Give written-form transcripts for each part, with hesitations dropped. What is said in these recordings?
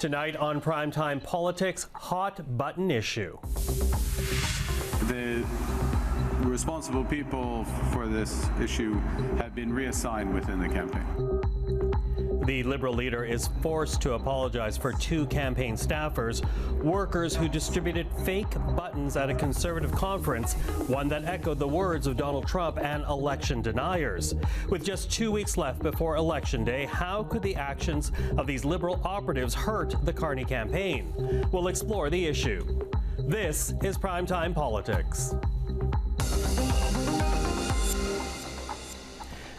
Tonight on Primetime Politics, hot button issue. The responsible people for this issue have been reassigned within the campaign. The Liberal leader is forced to apologize for 2 campaign staffers, workers who distributed fake buttons at a Conservative conference, one that echoed the words of Donald Trump and election deniers. With just 2 weeks left before Election Day, how could the actions of these Liberal operatives hurt the Carney campaign? We'll explore the issue. This is Primetime Politics.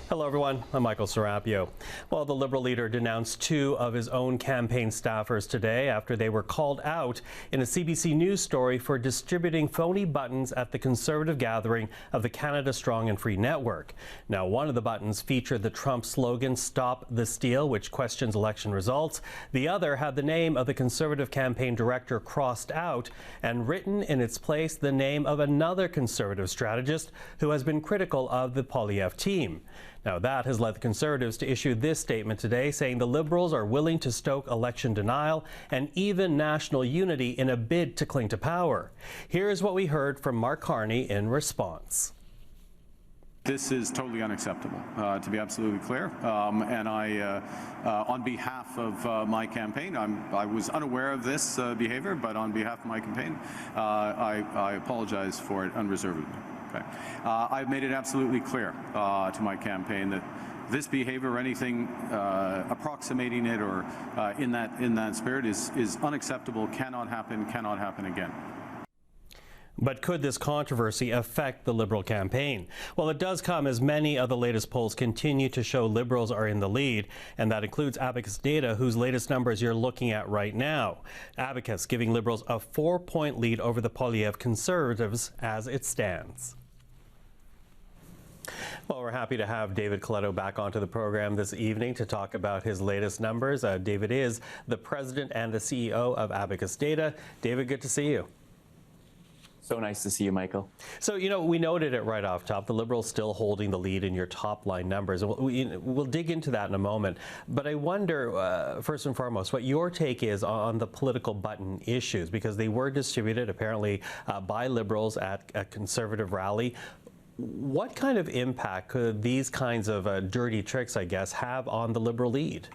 Hello, everyone. I'm Michael Serapio. Well, the Liberal leader denounced 2 of his own campaign staffers today after they were called out in a CBC News story for distributing phony buttons at the Conservative gathering of the Canada Strong and Free Network. Now, one of the buttons featured the Trump slogan, "Stop the Steal," which questions election results. The other had the name of the Conservative campaign director crossed out and written in its place the name of another Conservative strategist who has been critical of the Poilievre team. Now, that has led the Conservatives to issue this statement today, saying the Liberals are willing to stoke election denial and even national unity in a bid to cling to power. Here's what we heard from Mark Carney in response. This is totally unacceptable, to be absolutely clear. And I, on behalf of my campaign, I was unaware of this behavior, but on behalf of my campaign, I apologize for it unreservedly. Okay. I've made it absolutely clear to my campaign that this behavior or anything approximating it or in that spirit is unacceptable, cannot happen again. But could this controversy affect the Liberal campaign? Well, it does come as many of the latest polls continue to show Liberals are in the lead, and that includes Abacus data, whose latest numbers you're looking at right now. Abacus giving Liberals a 4-point lead over the Poilievre Conservatives as it stands. Well, we're happy to have David Coletto back onto the program this evening to talk about his latest numbers. David is the president and the CEO of Abacus Data. David, good to see you. So nice to see you, Michael. So, we noted it right off top. The Liberals still holding the lead in your top line numbers. We'll dig into that in a moment. But I wonder, first and foremost, what your take is on the political button issues, because they were distributed apparently by Liberals at a Conservative rally. What kind of impact could these kinds of dirty tricks, I guess, have on the Liberal lead?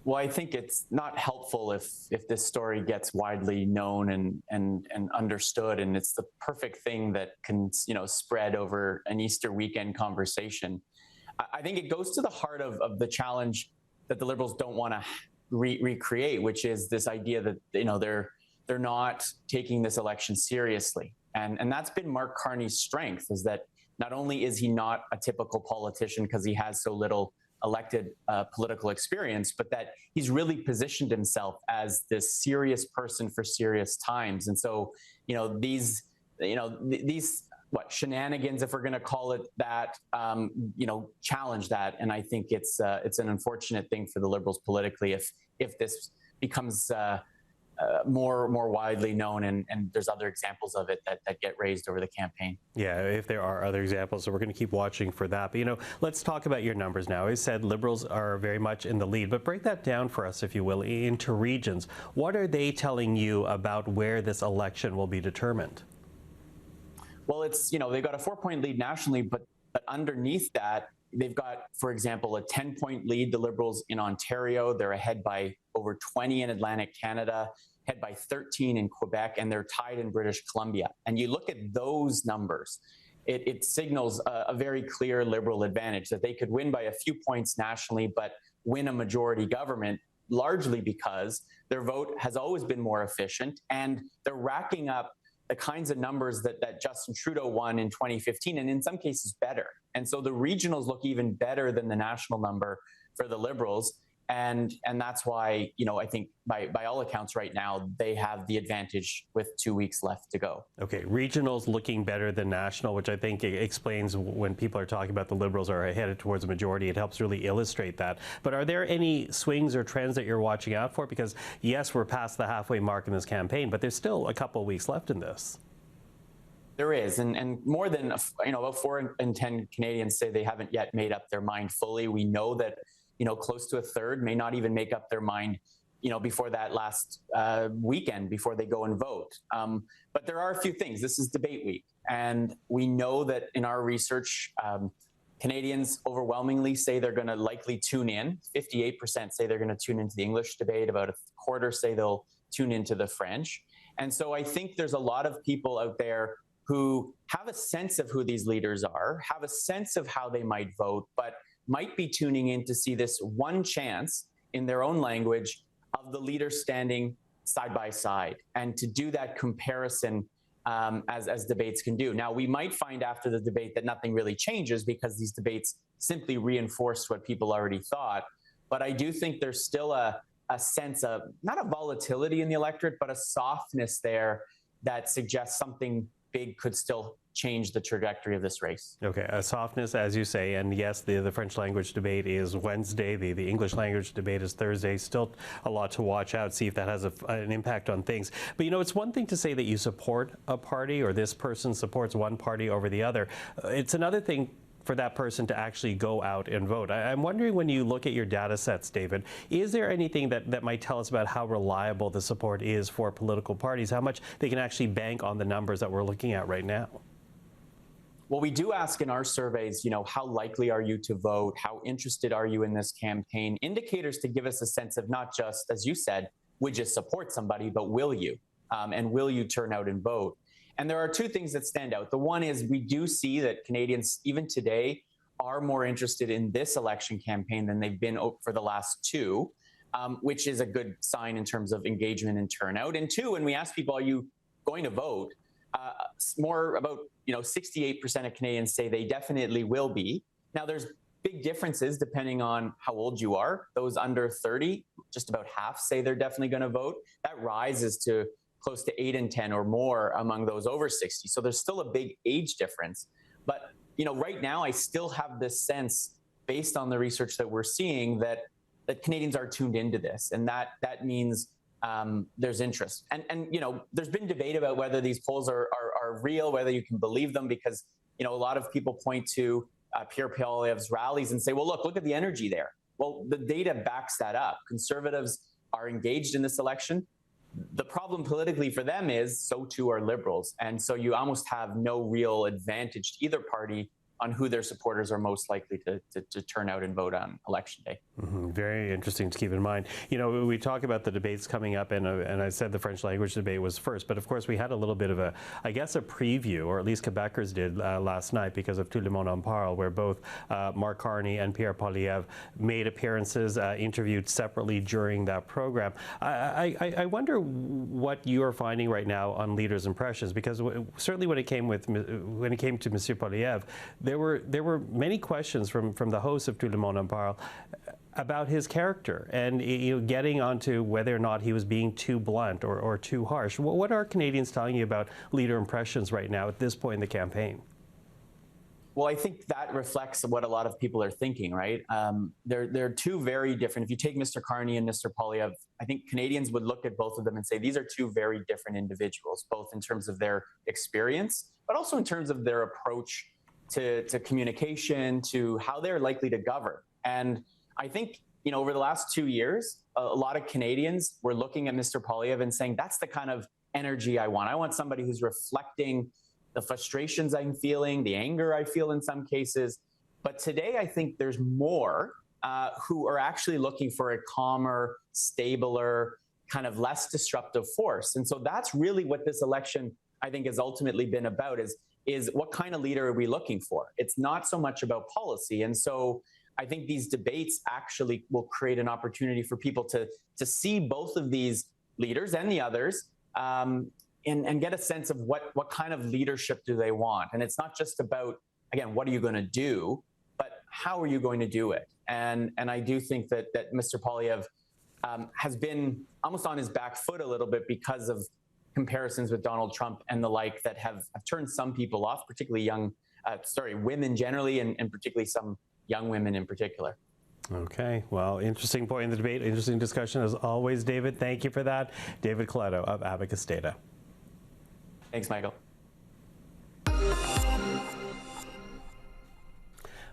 Well, I think it's not helpful if this story gets widely known and understood, and it's the perfect thing that can spread over an Easter weekend conversation. I think it goes to the heart of the challenge that the Liberals don't want to recreate, which is this idea that they're not taking this election seriously. And that's been Mark Carney's strength, is that not only is he not a typical politician because he has so little elected political experience, but that he's really positioned himself as this serious person for serious times. And so, these shenanigans, if we're going to call it that, challenge that. And I think it's an unfortunate thing for the Liberals politically if this becomes more widely known, and there's other examples of it that get raised over the campaign. Yeah, if there are other examples, so we're going to keep watching for that. But let's talk about your numbers now. As said, Liberals are very much in the lead, but break that down for us, if you will, into regions. What are they telling you about where this election will be determined? Well, it's they've got a 4-point lead nationally, but underneath that, they've got, for example, a 10-point lead, the Liberals in Ontario. They're ahead by over 20 in Atlantic Canada, ahead by 13 in Quebec, and they're tied in British Columbia. And you look at those numbers, it signals a very clear Liberal advantage, that they could win by a few points nationally, but win a majority government, largely because their vote has always been more efficient, and they're racking up the kinds of numbers that Justin Trudeau won in 2015, and in some cases better. And so the regionals look even better than the national number for the Liberals. And that's why, I think by all accounts right now, they have the advantage with 2 weeks left to go. Okay, regionals looking better than national, which I think explains when people are talking about the Liberals are headed towards a majority. It helps really illustrate that. But are there any swings or trends that you're watching out for? Because yes, we're past the halfway mark in this campaign, but there's still a couple of weeks left in this. There is, and more than about 4 in 10 Canadians say they haven't yet made up their mind fully. We know that close to a third may not even make up their mind before that last weekend, before they go and vote. But there are a few things. This is debate week, and we know that in our research, Canadians overwhelmingly say they're going to likely tune in. 58% say they're going to tune into the English debate. About a quarter say they'll tune into the French. And so I think there's a lot of people out there who have a sense of who these leaders are, have a sense of how they might vote, but might be tuning in to see this one chance in their own language of the leaders standing side by side, and to do that comparison as debates can do. Now, we might find after the debate that nothing really changes because these debates simply reinforced what people already thought. But I do think there's still a sense of, not a volatility in the electorate, but a softness there that suggests something big could still change the trajectory of this race. Okay, a softness, as you say, and yes, the French language debate is Wednesday, the English language debate is Thursday. Still a lot to watch out, see if that has an impact on things. But it's one thing to say that you support a party or this person supports one party over the other. It's another thing for that person to actually go out and vote. I'm wondering, when you look at your data sets, David, is there anything that might tell us about how reliable the support is for political parties, how much they can actually bank on the numbers that we're looking at right now? Well, we do ask in our surveys, how likely are you to vote? How interested are you in this campaign? Indicators to give us a sense of not just, as you said, would you support somebody, but will you? And will you turn out and vote? And there are two things that stand out. The one is we do see that Canadians, even today, are more interested in this election campaign than they've been for the last two, which is a good sign in terms of engagement and turnout. And two, when we ask people, are you going to vote? More about 68% of Canadians say they definitely will be. Now, there's big differences depending on how old you are. Those under 30, just about half say they're definitely going to vote. That rises to close to 8 in 10 or more among those over 60. So there's still a big age difference. But right now, I still have this sense, based on the research that we're seeing, that Canadians are tuned into this, and that means there's interest. And there's been debate about whether these polls are real, whether you can believe them, because a lot of people point to Pierre Poilievre's rallies and say, well, look at the energy there. Well, the data backs that up. Conservatives are engaged in this election. The problem politically for them is so too are Liberals. And so you almost have no real advantage to either party on who their supporters are most likely to turn out and vote on election day. Mm-hmm. Very interesting to keep in mind. We talk about the debates coming up, and I said the French language debate was first, but of course we had a little bit of a preview, or at least Quebecers did last night, because of Tout, monde, parle, where both Mark Carney and Pierre Poilievre made appearances, interviewed separately during that program. I wonder what you are finding right now on leaders' impressions, because certainly when it came to Monsieur Poilievre, there were many questions from the hosts of Tout le monde en parle about his character, and getting onto whether or not he was being too blunt or too harsh. What are Canadians telling you about leader impressions right now at this point in the campaign? Well, I think that reflects what a lot of people are thinking, right? They're two very different. If you take Mr. Carney and Mr. Poilievre, I think Canadians would look at both of them and say these are two very different individuals, both in terms of their experience, but also in terms of their approach to communication, to how they're likely to govern. And I think, over the last 2 years, a lot of Canadians were looking at Mr. Poilievre and saying, that's the kind of energy I want. I want somebody who's reflecting the frustrations I'm feeling, the anger I feel in some cases. But today, I think there's more who are actually looking for a calmer, stabler, kind of less disruptive force. And so that's really what this election, I think, has ultimately been about, is what kind of leader are we looking for? It's not so much about policy. And so I think these debates actually will create an opportunity for people to see both of these leaders and the others, and get a sense of what kind of leadership do they want. And it's not just about, again, what are you going to do, but how are you going to do it? And I do think that Mr. Poilievre has been almost on his back foot a little bit because of comparisons with Donald Trump and the like that have turned some people off, particularly women generally, and particularly some young women in particular. Okay, well, interesting point in the debate, interesting discussion as always, David. Thank you for that. David Coletto of Abacus Data. Thanks, Michael.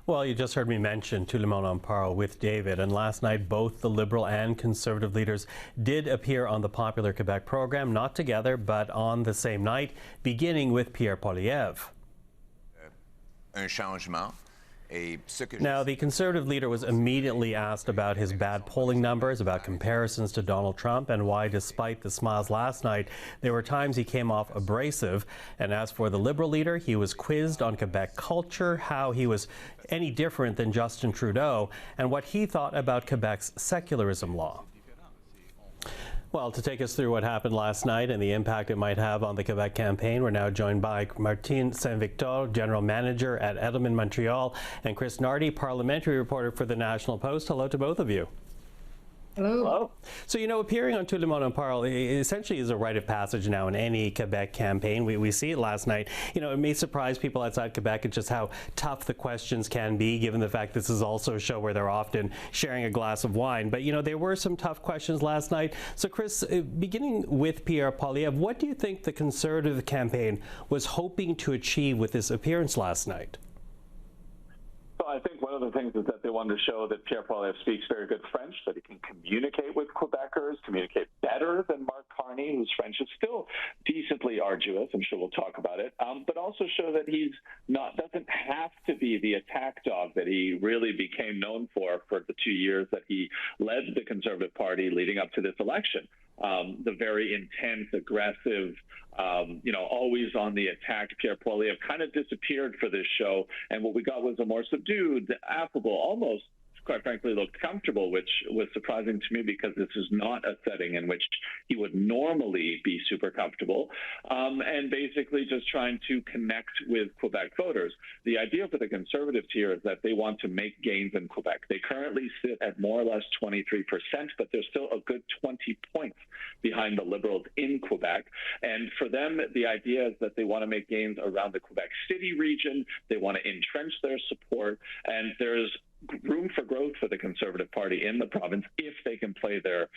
Well, you just heard me mention Tout le monde parle with David, and last night both the Liberal and Conservative leaders did appear on the popular Quebec program, not together, but on the same night, beginning with Pierre Poilievre. Un changement. Now, the Conservative leader was immediately asked about his bad polling numbers, about comparisons to Donald Trump, and why, despite the smiles last night, there were times he came off abrasive. And as for the Liberal leader, he was quizzed on Quebec culture, how he was any different than Justin Trudeau, and what he thought about Quebec's secularism law. Well, to take us through what happened last night and the impact it might have on the Quebec campaign, we're now joined by Martine Saint-Victor, General Manager at Edelman, Montreal, and Chris Nardi, Parliamentary Reporter for the National Post. Hello to both of you. Hello. Hello. So, you know, appearing on Tout le monde parle essentially is a rite of passage now in any Quebec campaign. We see it last night. You know, it may surprise people outside Quebec at just how tough the questions can be, given the fact this is also a show where they're often sharing a glass of wine. But, you know, there were some tough questions last night. So, Chris, beginning with Pierre Poilievre, what do you think the Conservative campaign was hoping to achieve with this appearance last night? So I think one of the things is that they wanted to show that Pierre Poilievre speaks very good French, that he can communicate with Quebecers, communicate better than Mark Carney, whose French is still decently arduous. I'm sure we'll talk about it, but also show that he's doesn't have to be the attack dog that he really became known for the 2 years that he led the Conservative Party leading up to this election. The very intense, aggressive, always on the attack Pierre Poilievre kind of disappeared for this show, and what we got was a more subdued, affable, almost, quite frankly, looked comfortable, which was surprising to me because this is not a setting in which he would normally be super comfortable, and basically just trying to connect with Quebec voters. The idea for the Conservatives here is that they want to make gains in Quebec. They currently sit at more or less 23%, but they're still a good 20 points behind the Liberals in Quebec. And for them, the idea is that they want to make gains around the Quebec City region. They want to entrench their support, and there's room for growth for the Conservative Party in the province if they can play their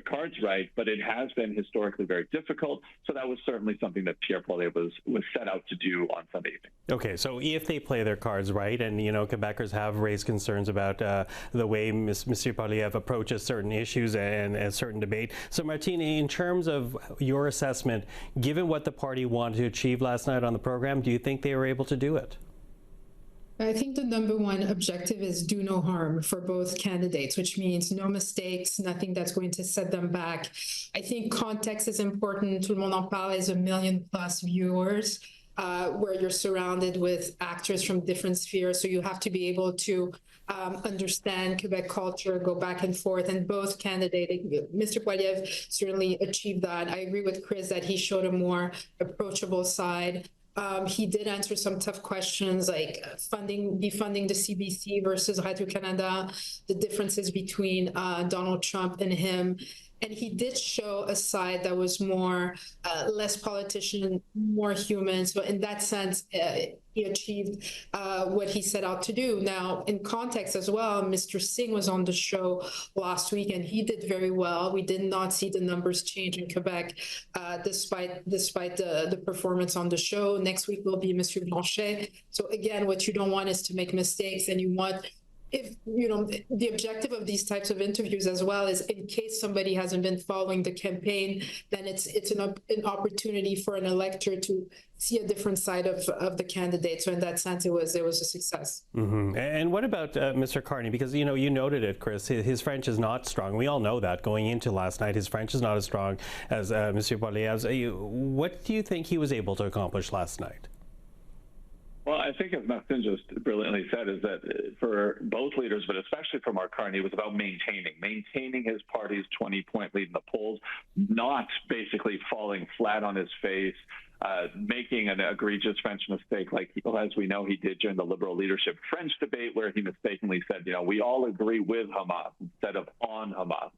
cards right, but it has been historically very difficult. So that was certainly something that Pierre Poilievre was set out to do on Sunday evening. Okay, so if they play their cards right, and you know, Quebecers have raised concerns about the way Monsieur Poilievre approaches certain issues and certain debate. So Martine, in terms of your assessment, given what the party wanted to achieve last night on the program, do you think they were able to do it? I think the number one objective is do no harm for both candidates, which means no mistakes, nothing that's going to set them back. I think context is important. Tout le monde en parle is 1 million+ viewers, where you're surrounded with actors from different spheres. So you have to be able to understand Quebec culture, go back and forth, and both candidates, Mr. Poilievre certainly achieved that. I agree with Chris that he showed a more approachable side. He did answer some tough questions like defunding the CBC versus Radio-Canada, the differences between Donald Trump and him. And he did show a side that was more, less politician, more human. So in that sense, he achieved what he set out to do. Now, in context as well, Mr. Singh was on the show last week, and he did very well. We did not see the numbers change in Quebec, despite the performance on the show. Next week will be Mr. Blanchet. So again, what you don't want is to make mistakes, and you want, if you know, the objective of these types of interviews as well is in case somebody hasn't been following the campaign, then it's an opportunity for an elector to see a different side of the candidate. So in that sense, it was a success. Mm-hmm. And what about Mr. Carney? Because you know, you noted it, Chris. His French is not strong. We all know that going into last night. His French is not as strong as Monsieur Poilievre's. What do you think he was able to accomplish last night? Well, I think as Martine just brilliantly said, is that for both leaders, but especially for Mark Carney, it was about maintaining his party's 20-point lead in the polls, not basically falling flat on his face, making an egregious French mistake like, as we know, he did during the Liberal leadership French debate, where he mistakenly said, we all agree with Hamas instead of on Hamas.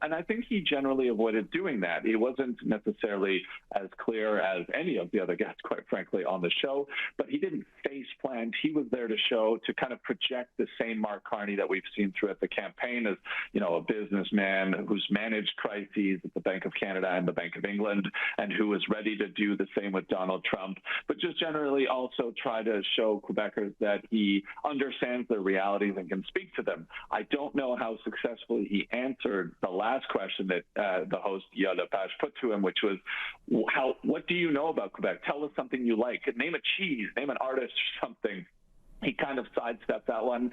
And I think he generally avoided doing that. He wasn't necessarily as clear as any of the other guests, quite frankly, on the show, but he didn't fake face plant. He was there to kind of project the same Mark Carney that we've seen throughout the campaign as, a businessman who's managed crises at the Bank of Canada and the Bank of England, and who is ready to do the same with Donald Trump, but just generally also try to show Quebecers that he understands their realities and can speak to them. I don't know how successfully he answered the last question that the host, Guillaume Lepage, put to him, which was, what do you know about Quebec? Tell us something you like. Name a cheese, name an artist or something. He kind of sidestepped that one.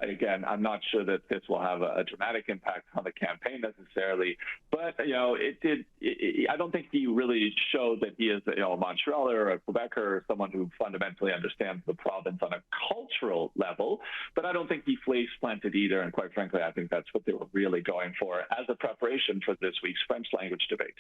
Again, I'm not sure that this will have a dramatic impact on the campaign necessarily, but I don't think he really showed that he is a Montrealer or a Quebecer or someone who fundamentally understands the province on a cultural level. But I don't think he face planted either. And quite frankly, I think that's what they were really going for as a preparation for this week's French language debate.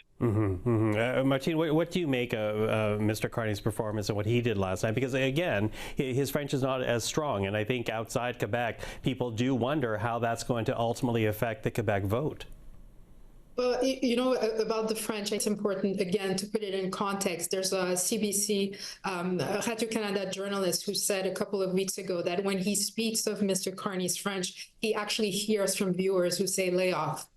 Martine, what do you make of Mr. Carney's performance and what he did last night? Because again, his French is not as strong, and I think outside Quebec, people do wonder how that's going to ultimately affect the Quebec vote. Well, about the French, it's important, again, to put it in context. There's a CBC Radio-Canada journalist who said a couple of weeks ago that when he speaks of Mr. Carney's French, he actually hears from viewers who say, lay off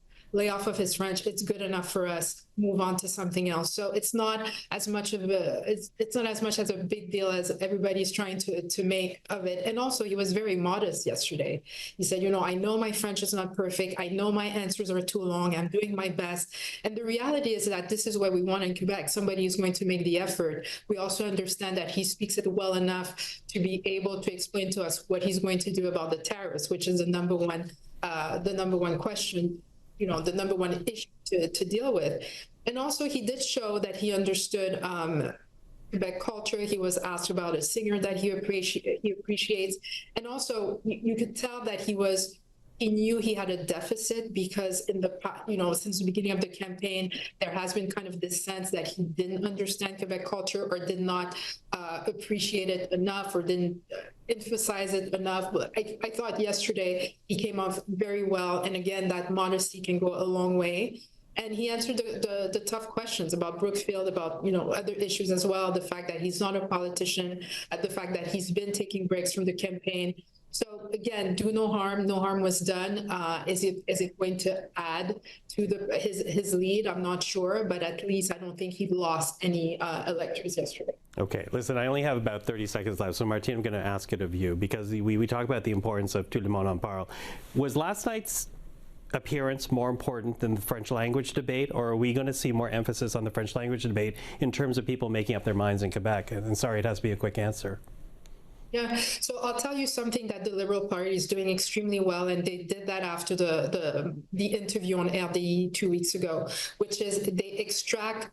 of his French. It's good enough for us. Move on to something else. So it's not as much of it's not as much as a big deal as everybody's trying to make of it. And also, he was very modest yesterday. He said, I know my French is not perfect. I know my answers are too long. I'm doing my best. And the reality is that this is what we want in Quebec. Somebody is going to make the effort. We also understand that he speaks it well enough to be able to explain to us what he's going to do about the tariffs, which is the number one question. The number one issue to deal with. And also, he did show that he understood Quebec culture. He was asked about a singer that he appreciates. And also, you could tell that he knew he had a deficit because since the beginning of the campaign, there has been kind of this sense that he didn't understand Quebec culture or did not appreciate it enough or didn't emphasize it enough. But I thought yesterday he came off very well. And again, that modesty can go a long way. And he answered the tough questions about Brookfield, about other issues as well, the fact that he's not a politician, the fact that he's been taking breaks from the campaign. So again, do no harm. No harm was done. Is it going to add to his lead? I'm not sure, but at least I don't think he lost any electors yesterday. Okay, listen, I only have about 30 seconds left, so Martine, I'm going to ask it of you because we talk about the importance of Tout, monde, parle. Was last night's appearance more important than the French language debate, or are we going to see more emphasis on the French language debate in terms of people making up their minds in Quebec? And sorry, it has to be a quick answer. Yeah, so I'll tell you something that the Liberal Party is doing extremely well, and they did that after the interview on RDI 2 weeks ago, which is they extract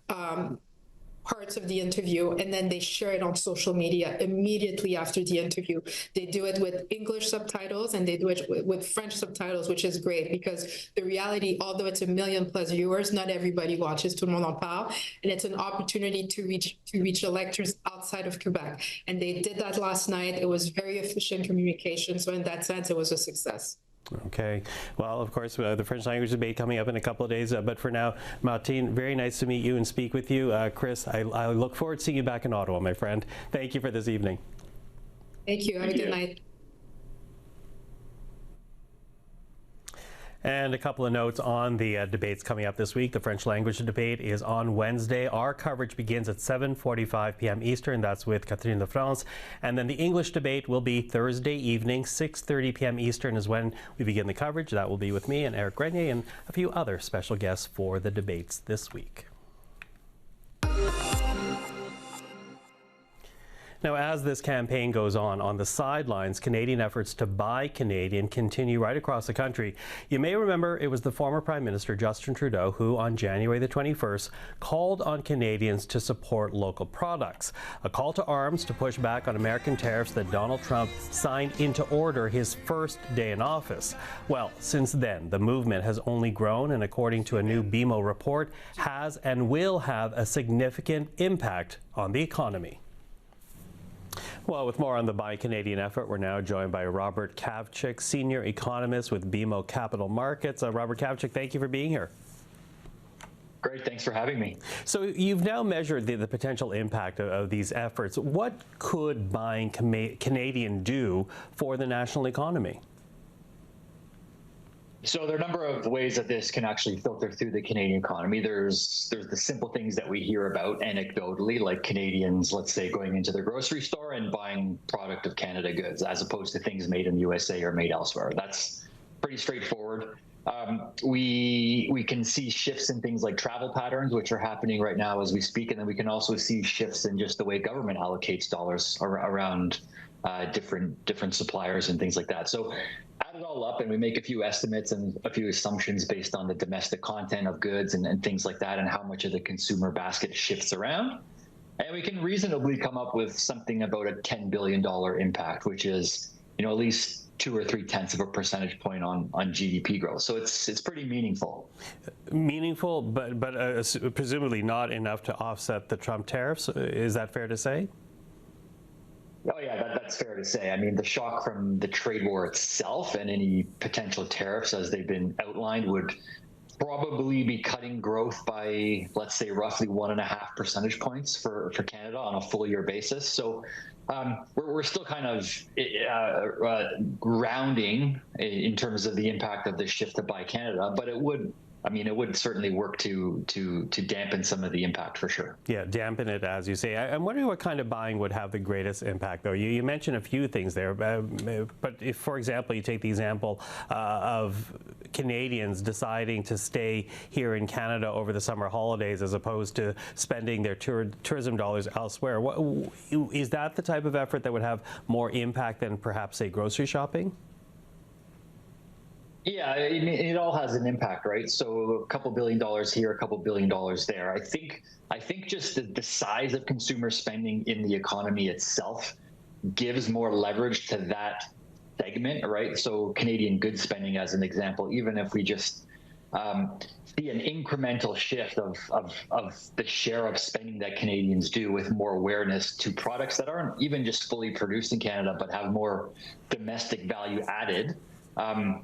parts of the interview and then they share it on social media immediately after the interview. They do it with English subtitles and they do it with French subtitles, which is great because the reality, although it's 1 million+ viewers, not everybody watches Tout, monde, parle, and it's an opportunity to reach electors outside of Quebec. And they did that last night. It was very efficient communication. So in that sense, it was a success. Okay. Well, of course, the French language debate coming up in a couple of days. But for now, Martine, very nice to meet you and speak with you. Chris, I look forward to seeing you back in Ottawa, my friend. Thank you for this evening. Thank you. Have a good night. And a couple of notes on the debates coming up this week. The French language debate is on Wednesday. Our coverage begins at 7:45 p.m. Eastern. That's with Catherine Lefrance. And then the English debate will be Thursday evening, 6:30 p.m. Eastern is when we begin the coverage. That will be with me and Eric Grenier and a few other special guests for the debates this week. Now, as this campaign goes on the sidelines, Canadian efforts to buy Canadian continue right across the country. You may remember it was the former Prime Minister Justin Trudeau who, on January the 21st, called on Canadians to support local products. A call to arms to push back on American tariffs that Donald Trump signed into order his first day in office. Well, since then, the movement has only grown and, according to a new BMO report, has and will have a significant impact on the economy. Well, with more on the Buy Canadian effort, we're now joined by Robert Kavcic, senior economist with BMO Capital Markets. Robert Kavcic, thank you for being here. Great, thanks for having me. So you've now measured the potential impact of these efforts. What could buying Canadian do for the national economy? So there are a number of ways that this can actually filter through the Canadian economy. There's the simple things that we hear about anecdotally, like Canadians, let's say, going into their grocery store and buying product of Canada goods, as opposed to things made in the USA or made elsewhere. That's pretty straightforward. We can see shifts in things like travel patterns, which are happening right now as we speak, and then we can also see shifts in just the way government allocates dollars around different suppliers and things like that. So add it all up and we make a few estimates and a few assumptions based on the domestic content of goods and things like that, and how much of the consumer basket shifts around. And we can reasonably come up with something about a $10 billion impact, which is, at least 2 or 3/10 of a percentage point on GDP growth. So it's pretty meaningful. Meaningful, but presumably not enough to offset the Trump tariffs. Is that fair to say? Oh yeah, that's fair to say. I mean, the shock from the trade war itself and any potential tariffs as they've been outlined would probably be cutting growth by, let's say, roughly 1.5 percentage points for Canada on a full year basis. So we're still kind of rounding in terms of the impact of this shift to Buy Canada, but it would certainly work to dampen some of the impact for sure. Yeah, dampen it, as you say. I'm wondering what kind of buying would have the greatest impact, though. You mentioned a few things there, but if, for example, you take the example of Canadians deciding to stay here in Canada over the summer holidays as opposed to spending their tourism dollars elsewhere, is that the type of effort that would have more impact than perhaps, say, grocery shopping? Yeah, it all has an impact, right? So a couple $1 billion here, a couple $1 billion there. I think just the size of consumer spending in the economy itself gives more leverage to that segment, right? So Canadian goods spending, as an example, even if we just see an incremental shift of the share of spending that Canadians do with more awareness to products that aren't even just fully produced in Canada, but have more domestic value added,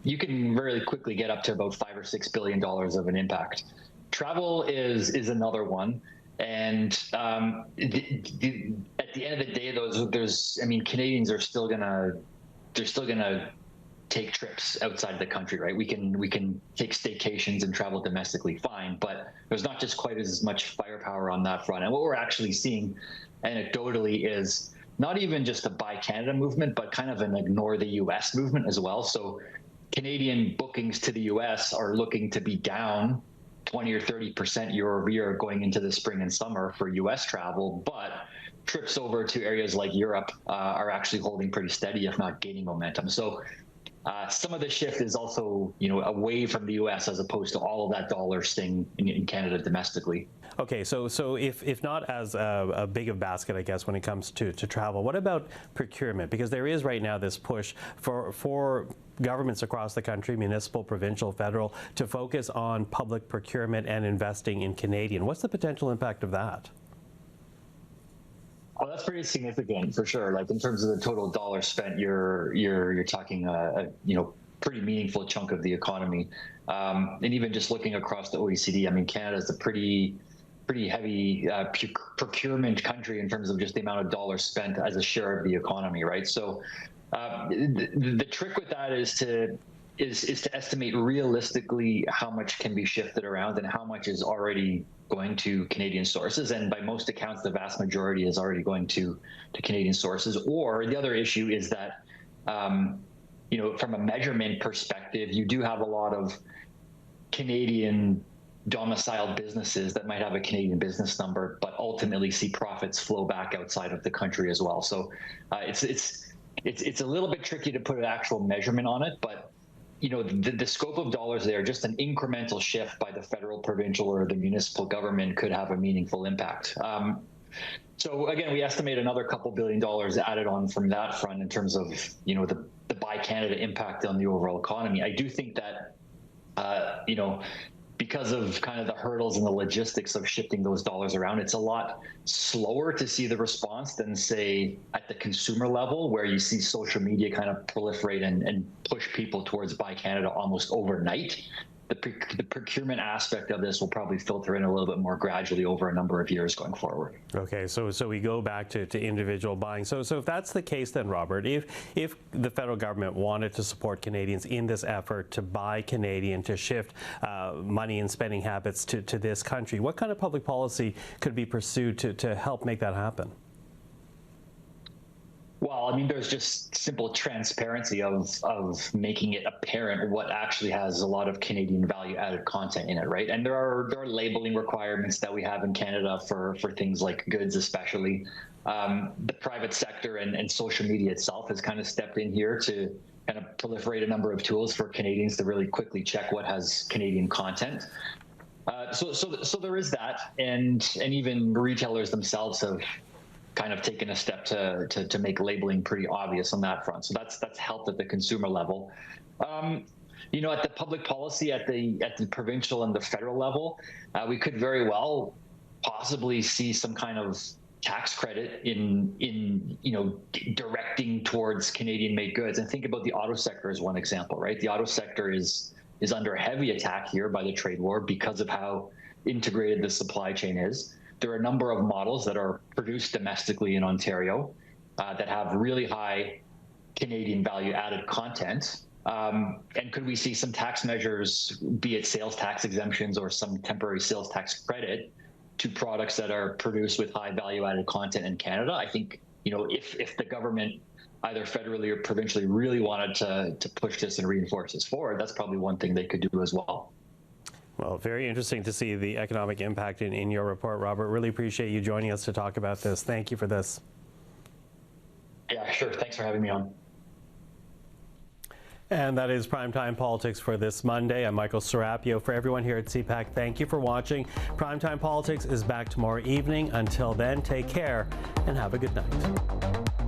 you can really quickly get up to about $5 or $6 billion of an impact. Travel is another one, and at the end of the day, Canadians are still gonna take trips outside the country, right? We can take staycations and travel domestically, fine, but there's not just quite as much firepower on that front. And what we're actually seeing anecdotally is not even just a Buy Canada movement, but kind of an ignore the US movement as well. So Canadian bookings to the US are looking to be down 20 or 30% year over year going into the spring and summer for US travel, but trips over to areas like Europe are actually holding pretty steady, if not gaining momentum. So some of the shift is also, away from the U.S. as opposed to all of that dollar staying in Canada domestically. Okay, so if not as a big of basket, I guess, when it comes to travel, what about procurement? Because there is right now this push for governments across the country, municipal, provincial, federal, to focus on public procurement and investing in Canadian. What's the potential impact of that? Oh, that's pretty significant for sure. Like in terms of the total dollar spent, you're talking a pretty meaningful chunk of the economy. And even just looking across the OECD, I mean, Canada is a pretty heavy procurement country in terms of just the amount of dollars spent as a share of the economy, right? So the trick with that is to estimate realistically how much can be shifted around and how much is already going to Canadian sources. And by most accounts, the vast majority is already going to Canadian sources. Or the other issue is that, from a measurement perspective, you do have a lot of Canadian domiciled businesses that might have a Canadian business number, but ultimately see profits flow back outside of the country as well. So it's a little bit tricky to put an actual measurement on it, but the scope of dollars there, just an incremental shift by the federal, provincial, or the municipal government could have a meaningful impact. So again, we estimate another couple $1 billion added on from that front in terms of, the Buy Canada impact on the overall economy. I do think that, because of kind of the hurdles and the logistics of shifting those dollars around, it's a lot slower to see the response than, say, at the consumer level, where you see social media kind of proliferate and push people towards Buy Canada almost overnight. the procurement aspect of this will probably filter in a little bit more gradually over a number of years going forward. Okay, so we go back to individual buying. So if that's the case, then Robert, if the federal government wanted to support Canadians in this effort to buy Canadian, to shift money and spending habits to this country, what kind of public policy could be pursued to help make that happen? Well, I mean, there's just simple transparency of making it apparent what actually has a lot of Canadian value-added content in it, right? And there are labeling requirements that we have in Canada for things like goods, especially. The private sector and social media itself has kind of stepped in here to kind of proliferate a number of tools for Canadians to really quickly check what has Canadian content. So there is that, and even retailers themselves have kind of taken a step to make labeling pretty obvious on that front. So that's helped at the consumer level. You know, at the public policy, at the provincial and the federal level, we could very well possibly see some kind of tax credit in you know, directing towards Canadian-made goods. And think about the auto sector as one example, right? The auto sector is under a heavy attack here by the trade war because of how integrated the supply chain is. There are a number of models that are produced domestically in Ontario that have really high Canadian value-added content. And could we see some tax measures, be it sales tax exemptions or some temporary sales tax credit to products that are produced with high value-added content in Canada? I think, you know, if the government, either federally or provincially, really wanted to push this and reinforce this forward, that's probably one thing they could do as well. Well, very interesting to see the economic impact in your report, Robert. Really appreciate you joining us to talk about this. Thank you for this. Yeah, sure. Thanks for having me on. And that is Primetime Politics for this Monday. I'm Michael Serapio. For everyone here at CPAC, thank you for watching. Primetime Politics is back tomorrow evening. Until then, take care and have a good night.